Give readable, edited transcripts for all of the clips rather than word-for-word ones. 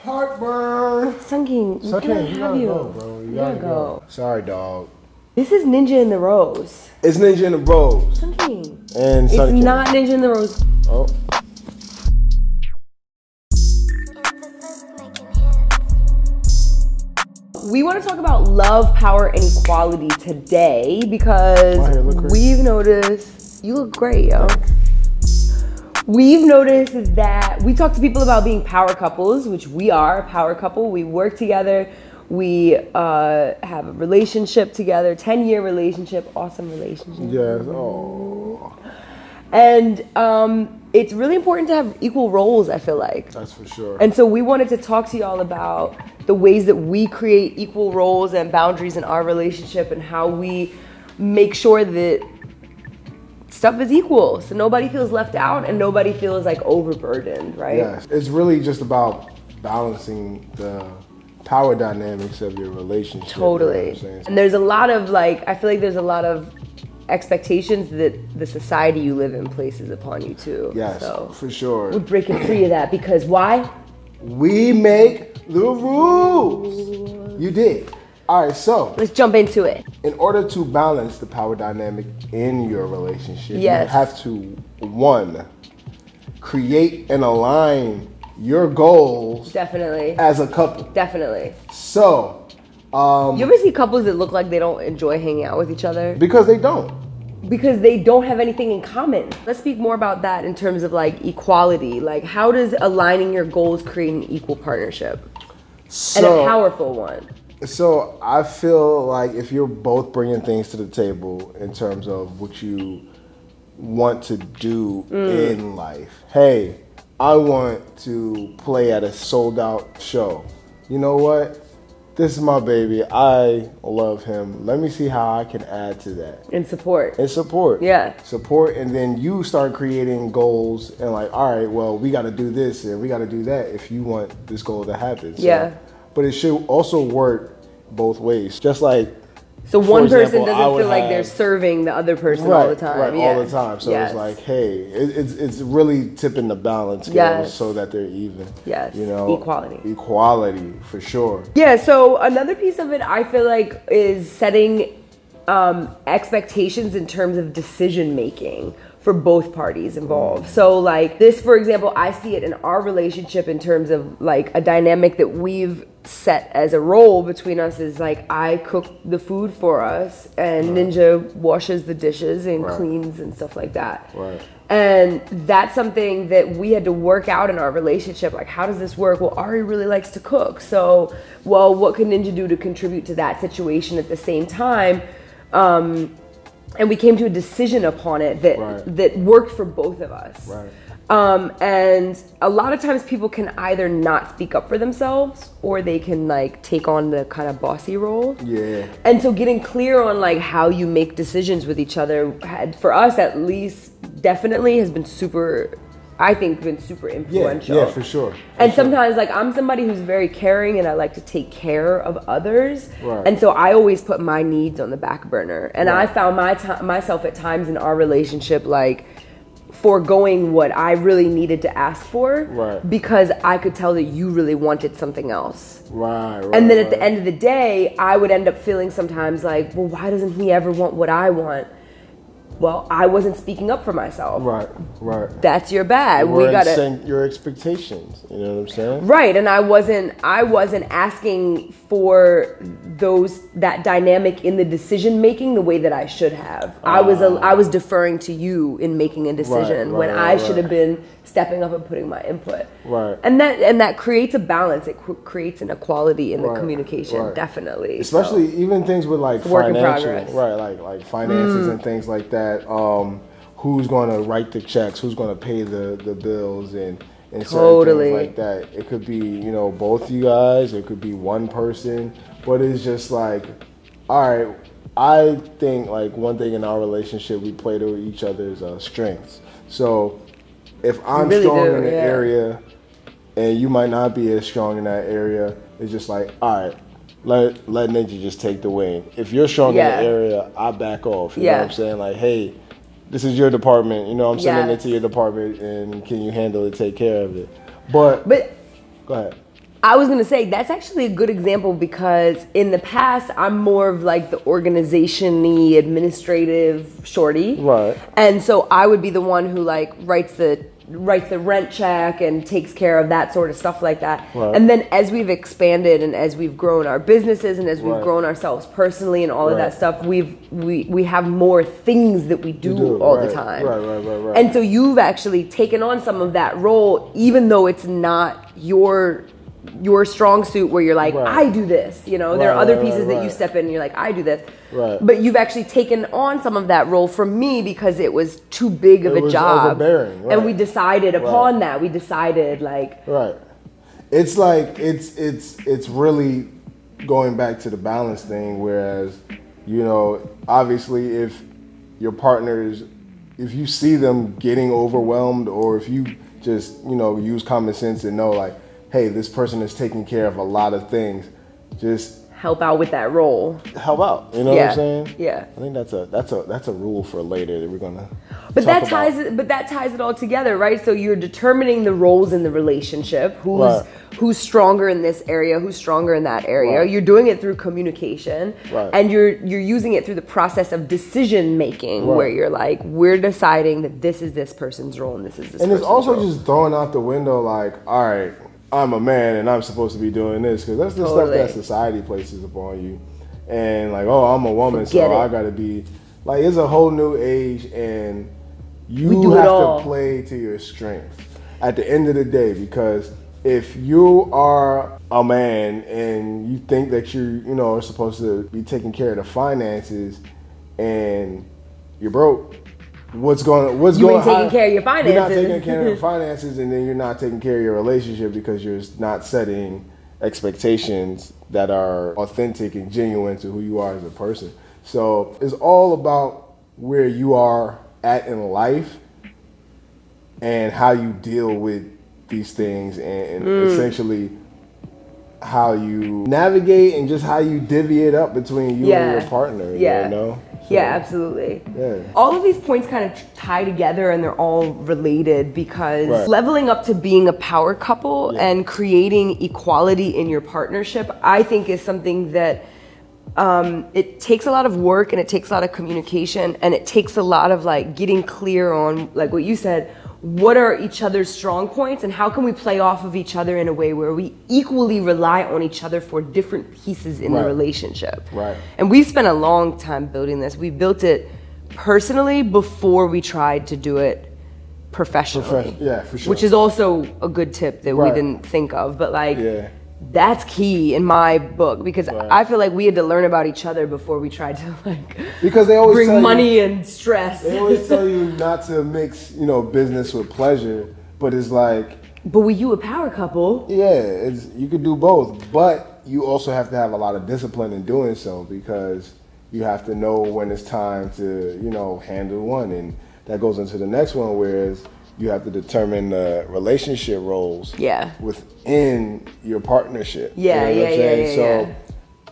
Heartburn. Sunking, we can't have you. Go, bro. You gotta go. Sorry, dog. This is Nenjah in the Rose. It's Nenjah in the Rose. Sunking. And it's not Nenjah in the Rose. Oh. We want to talk about love, power, and equality today because we've noticed, you look great, yo. We've noticed that we talk to people about being power couples, which we are a power couple. We work together. We have a relationship together, 10-year relationship, awesome relationship. Yes. Oh. And it's really important to have equal roles, I feel like. That's for sure. And so we wanted to talk to y'all about the ways that we create equal roles and boundaries in our relationship and how we make sure that stuff is equal. So nobody feels left out and nobody feels like overburdened, right? Yes. It's really just about balancing the power dynamics of your relationship. Totally. You know what I'm saying? And there's a lot of I feel like there's a lot of expectations that the society you live in places upon you too. Yes, so for sure. We're breaking free of that because why? We make the rules. You did. All right, so let's jump into it. In order to balance the power dynamic in your relationship, yes, you have to, one, create and align your goals. Definitely. As a couple. Definitely. So, you ever see couples that look like they don't enjoy hanging out with each other? Because they don't. Because they don't have anything in common. Let's speak more about that in terms of like equality. Like, how does aligning your goals create an equal partnership? And a powerful one. So I feel like if you're both bringing things to the table in terms of what you want to do in life. Hey, I want to play at a sold out show. You know what? This is my baby. I love him. Let me see how I can add to that. And support. And support. Yeah. Support, and then you start creating goals and like, all right, well, we got to do this and we got to do that if you want this goal to happen. So, yeah. But it should also work both ways. Just like, so one person doesn't feel like they're serving the other person all the time. Right, all the time. So it's like, hey, it's really tipping the balance scales so that they're even. Yes. You know, equality. Equality for sure. Yeah. So another piece of it, I feel like, is setting expectations in terms of decision making for both parties involved. So like this, for example, I see it in our relationship in terms of like a dynamic that we've set as a role between us is like I cook the food for us and Nenjah washes the dishes and cleans and stuff like that. Right. And that's something that we had to work out in our relationship. Like, how does this work? Well, Ari really likes to cook. So, well, what can Nenjah do to contribute to that situation at the same time? And we came to a decision upon it that worked for both of us. Right. And a lot of times people can either not speak up for themselves or they can like take on the kind of bossy role. Yeah. And so getting clear on like how you make decisions with each other had, for us at least, definitely has been super influential. Yeah, for sure. And sometimes like I'm somebody who's very caring and I like to take care of others. Right. And so I always put my needs on the back burner. And I found myself at times in our relationship like foregoing what I really needed to ask for because I could tell that you really wanted something else. Right. And then at the end of the day, I would end up feeling sometimes like, well, why doesn't he ever want what I want? Well, I wasn't speaking up for myself. Right. That's your bad. We gotta set your expectations. You know what I'm saying? Right, and I wasn't asking for that dynamic in the decision making the way that I should have. I was deferring to you in making a decision when I should have been stepping up and putting my input. Right. And that creates a balance. It creates an equality in the communication, definitely. Especially even things with like work in financial, progress. like finances and things like that. Who's going to write the checks? Who's going to pay the bills and certain things like that? It could be, you know, both you guys. It could be one person. But it's just like, all right, I think like one thing in our relationship, we play to each other's strengths. So if I'm strong in an area and you might not be as strong in that area, it's just like, all right, let Nenjah just take the wing. If you're strong in the area, I back off. You know what I'm saying? Like, hey, this is your department. You know, I'm sending it to your department, and can you handle it? Take care of it. But go ahead. I was gonna say that's actually a good example because in the past I'm more of like the organization-y, administrative shorty. Right. And so I would be the one who like writes the rent check and takes care of that sort of stuff like that. Right. And then as we've expanded and as we've grown our businesses and as we've Right. grown ourselves personally and all of Right. that stuff, we have more things that we do all right. the time. Right. And so you've actually taken on some of that role, even though it's not your strong suit where you're like, Right. I do this, you know, there are Right, other right, pieces right, that you right. step in and you're like, I do this. Right. But you've actually taken on some of that role from me because it was too big of It a was job. overbearing, right. And we decided upon that. We decided like, Right. It's like it's really going back to the balance thing, whereas, you know, obviously if your partners, if you see them getting overwhelmed, or if you just, you know, use common sense and know like, hey, this person is taking care of a lot of things, just help out with that role. help out. You know what I'm saying? Yeah. I think that's a rule for later that we're gonna. But that ties it all together, right? So you're determining the roles in the relationship. Who's stronger in this area? Who's stronger in that area? Right. You're doing it through communication, Right. and you're using it through the process of decision making, Right. where you're like, we're deciding that this is this person's role and this is this. And it's person's also role. just throwing out the window like, all right, I'm a man and I'm supposed to be doing this, because that's the Totally. stuff that society places upon you. And like, oh, I'm a woman, Forget so it. I gotta be like, it's a whole new age, and We you do it have all. to play to your strength at the end of the day. Because if you are a man and you think that you know, are supposed to be taking care of the finances, and you're broke, what's going You ain't taking care of your finances. You're not taking care of your finances, and then you're not taking care of your relationship because you're not setting expectations that are authentic and genuine to who you are as a person. So it's all about where you are at in life and how you deal with these things, and essentially how you navigate and just how you divvy it up between you and your partner. Yeah. You know? Yeah, absolutely. Yeah. All of these points kind of tie together and they're all related because Right. leveling up to being a power couple and creating equality in your partnership, I think is something that it takes a lot of work and it takes a lot of communication and it takes a lot of like getting clear on, like what you said, what are each other's strong points and how can we play off of each other in a way where we equally rely on each other for different pieces in the Right. relationship. Right. And we've spent a long time building this. We built it personally before we tried to do it professionally. Yeah, for sure. Which is also a good tip that we Right. didn't think of. But like, Yeah. that's key in my book because Right. I feel like we had to learn about each other before we tried to like Because they always tell bring you- money and stress. They always tell you not to mix, you know, business with pleasure, but it's like, But with you a power couple, yeah, you could do both, but you also have to have a lot of discipline in doing so, because you have to know when it's time to, you know, handle one, and that goes into the next one, whereas you have to determine the relationship roles within your partnership. Yeah, you know what I'm saying? So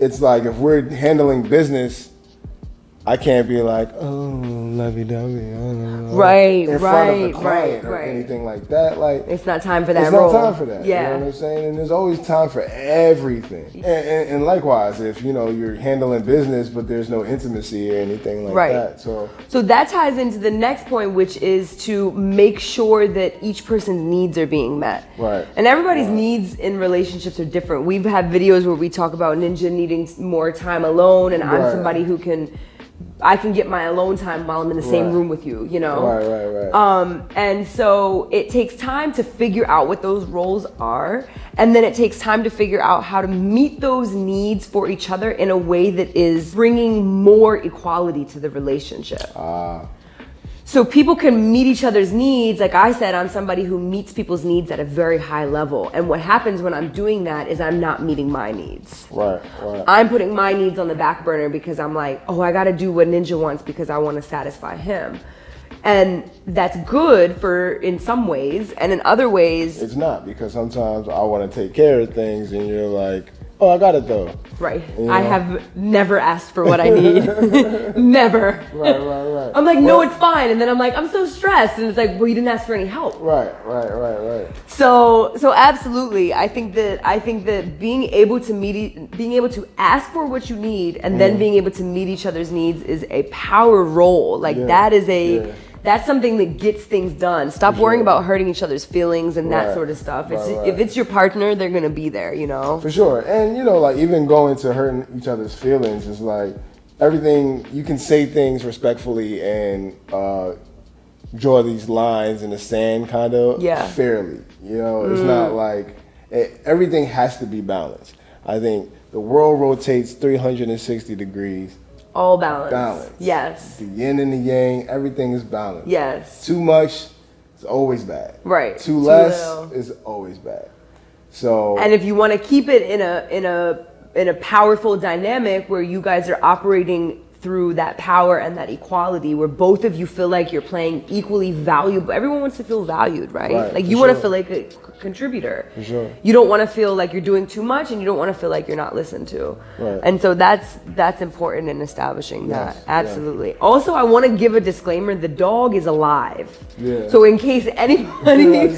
it's like, if we're handling business, I can't be like, oh, lovey-dovey, right, in front of a client or anything like that. Like, it's not time for that it's role. not time for that. Yeah. You know what I'm saying? And there's always time for everything. And likewise, if, you know, you're handling business, but there's no intimacy or anything like that. So that ties into the next point, which is to make sure that each person's needs are being met. Right. And everybody's needs in relationships are different. We've had videos where we talk about Nenjah needing more time alone, and I'm somebody who I can get my alone time while I'm in the same room with you, you know? Right. And so it takes time to figure out what those roles are. And then it takes time to figure out how to meet those needs for each other in a way that is bringing more equality to the relationship. So people can meet each other's needs. Like I said, I'm somebody who meets people's needs at a very high level. And what happens when I'm doing that is I'm not meeting my needs. Right. I'm putting my needs on the back burner because I'm like, oh, I got to do what Nenjah wants because I want to satisfy him. And that's good in some ways. And in other ways, It's not, because sometimes I want to take care of things and you're like, oh, I got it though. Right. You know? I have never asked for what I need. Never. Right. I'm like, no, it's fine. And then I'm like, I'm so stressed. And it's like, well, you didn't ask for any help. Right. So absolutely. I think that being able to ask for what you need and then being able to meet each other's needs is a power role. Like that's something that gets things done. Stop worrying about hurting each other's feelings and that sort of stuff. If it's your partner, they're going to be there, you know? For sure. And, you know, like even going to hurting each other's feelings is like everything, you can say things respectfully and draw these lines in the sand kind of fairly. You know, it's not like, everything has to be balanced. I think the world rotates 360 degrees. All balance. Yes. The yin and the yang, everything is balanced. Yes. Too much is always bad. Right. Too less is always bad. So. And if you want to keep it in a powerful dynamic where you guys are operating through that power and that equality, where both of you feel like you're playing equally valuable. Everyone wants to feel valued, right? Like you want to feel like a contributor. For sure. You don't want to feel like you're doing too much, and you don't want to feel like you're not listened to. Right. And so that's important in establishing that. Absolutely. Yeah. Also, I want to give a disclaimer: the dog is alive. Yeah. So in case anybody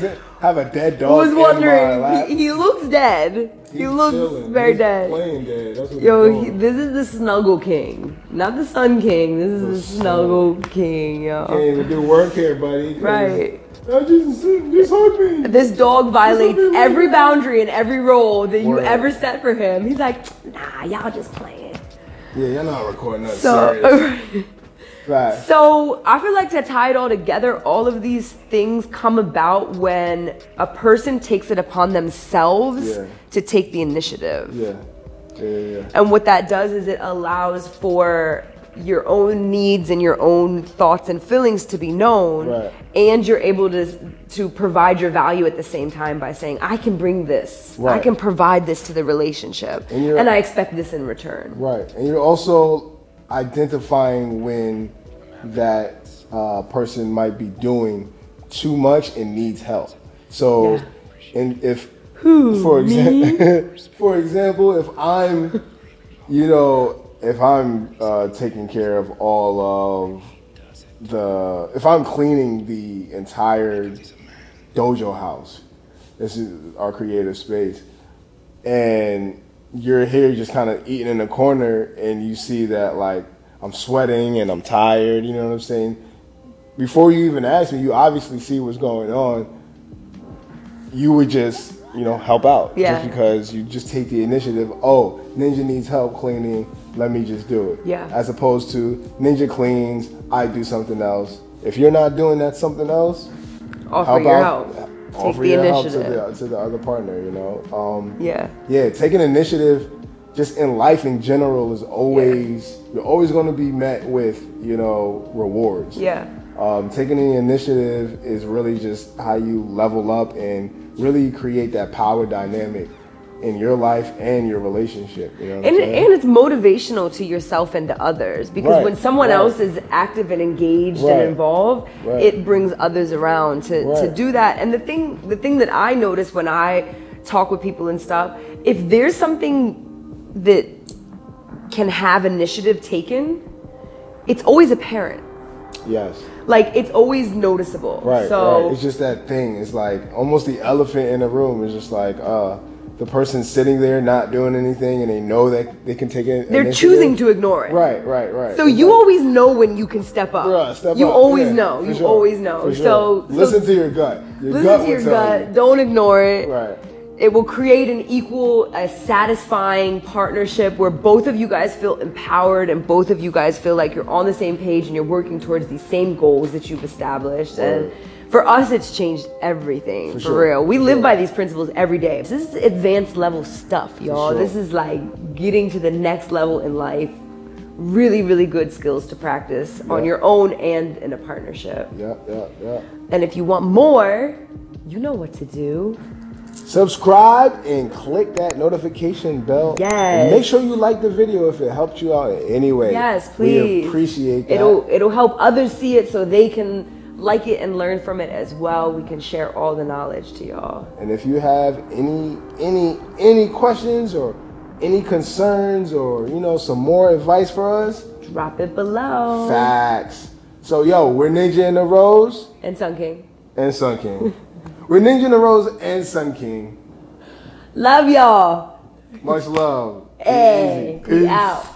have a dead dog was wondering, he looks dead. He looks chilling. very He's dead. Playing dead. That's what this is the Snuggle King, not the Sun King. This is the Snuggle King, yo. Can't even do work here, buddy. Right. Just hug me. This dog violates every boundary and every role that you ever set for him. He's like, nah, y'all just playing. Yeah, y'all not recording nothing serious. Right. So I feel like to tie it all together, all of these things come about when a person takes it upon themselves to take the initiative. Yeah. And what that does is it allows for your own needs and your own thoughts and feelings to be known, and you're able to provide your value at the same time by saying, I can bring this, I can provide this to the relationship, and I expect this in return. Right. And you're also identifying when that person might be doing too much and needs help. So, and if, for example, if I'm, if I'm taking care of all of if I'm cleaning the entire DOJO house, this is our creative space, and you're here just kind of eating in the corner and you see that like I'm sweating and I'm tired, you know what I'm saying? Before you even ask me, you obviously see what's going on. You would just, help out. Just because you just take the initiative. Oh, Nenjah needs help cleaning. Let me just do it. Yeah. As opposed to Nenjah cleans, I do something else. If you're not doing that something else, offer your help. Offer your help to the other partner, taking initiative just in life in general is always, you're always going to be met with, rewards. Taking the initiative is really just how you level up and really create that power dynamic in your life and your relationship. And it's motivational to yourself and to others, because when someone else is active and engaged and involved, it brings others around to do that. And the thing that I notice when I talk with people and stuff, if there's something that can have initiative taken, it's always apparent. Yes. Like, it's always noticeable. Right. It's just that thing. It's like almost the elephant in the room is just like, the person sitting there not doing anything and they know that they can take it. They're choosing to ignore it. Right. So you always know when you can step up. You always know. You always know. So listen to your gut. Listen to your gut. Don't ignore it. Right. It will create a satisfying partnership where both of you guys feel empowered and both of you guys feel like you're on the same page and you're working towards these same goals that you've established. And for us, it's changed everything, for real. We live by these principles every day. This is advanced level stuff, y'all. This is like getting to the next level in life. Really, really good skills to practice on your own and in a partnership. And if you want more, you know what to do. Subscribe and click that notification bell. Yes. And make sure you like the video if it helped you out in any way. Yes, please. We appreciate that. It'll help others see it so they can like it and learn from it as well. We can share all the knowledge to y'all. And if you have any questions or any concerns or, you know, some more advice for us, drop it below. Facts. So, yo, we're Nenjah and the Rose. And Sun King. And Sun King. We're Nenjah and the Rose and Sun King. Love y'all. Much love. Hey, Peace. out.